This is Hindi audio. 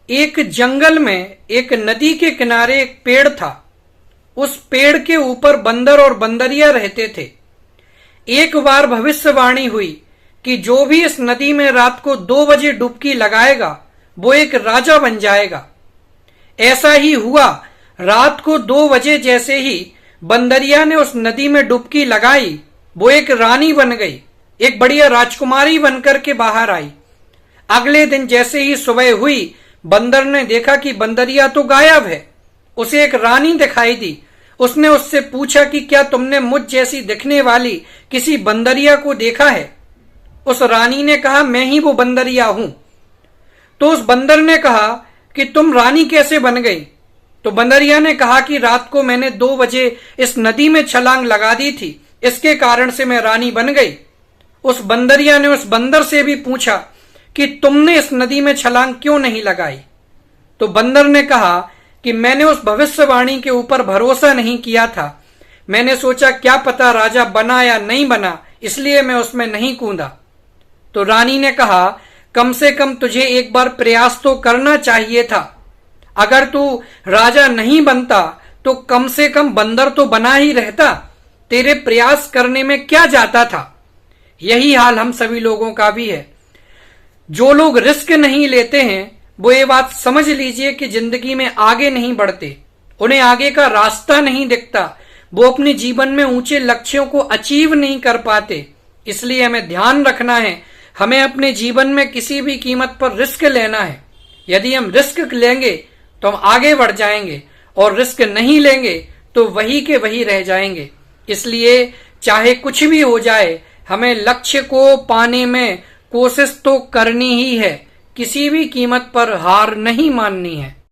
एक जंगल में एक नदी के किनारे एक पेड़ था। उस पेड़ के ऊपर बंदर और बंदरिया रहते थे। एक बार भविष्यवाणी हुई कि जो भी इस नदी में रात को 2 बजे डुबकी लगाएगा वो एक राजा बन जाएगा। ऐसा ही हुआ। रात को 2 बजे जैसे ही बंदरिया ने उस नदी में डुबकी लगाई, वो एक रानी बन गई, एक बढ़िया राजकुमारी बनकर के बाहर आई। अगले दिन जैसे ही सुबह हुई, बंदर ने देखा कि बंदरिया तो गायब है। उसे एक रानी दिखाई दी। उसने उससे पूछा कि क्या तुमने मुझ जैसी दिखने वाली किसी बंदरिया को देखा है? उस रानी ने कहा, मैं ही वो बंदरिया हूं। तो उस बंदर ने कहा कि तुम रानी कैसे बन गई? तो बंदरिया ने कहा कि रात को मैंने 2 बजे इस नदी में छलांग लगा दी थी, इसके कारण से मैं रानी बन गई। उस बंदरिया ने उस बंदर से भी पूछा कि तुमने इस नदी में छलांग क्यों नहीं लगाई? तो बंदर ने कहा कि मैंने उस भविष्यवाणी के ऊपर भरोसा नहीं किया था। मैंने सोचा क्या पता राजा बना या नहीं बना, इसलिए मैं उसमें नहीं कूदा। तो रानी ने कहा, कम से कम तुझे एक बार प्रयास तो करना चाहिए था। अगर तू राजा नहीं बनता तो कम से कम बंदर तो बना ही रहता। तेरे प्रयास करने में क्या जाता था? यही हाल हम सभी लोगों का भी है। जो लोग रिस्क नहीं लेते हैं वो ये बात समझ लीजिए कि जिंदगी में आगे नहीं बढ़ते। उन्हें आगे का रास्ता नहीं दिखता। वो अपने जीवन में ऊंचे लक्ष्यों को अचीव नहीं कर पाते। इसलिए हमें ध्यान रखना है, हमें अपने जीवन में किसी भी कीमत पर रिस्क लेना है। यदि हम रिस्क लेंगे तो हम आगे बढ़ जाएंगे, और रिस्क नहीं लेंगे तो वही के वही रह जाएंगे। इसलिए चाहे कुछ भी हो जाए, हमें लक्ष्य को पाने में कोशिश तो करनी ही है। किसी भी कीमत पर हार नहीं माननी है।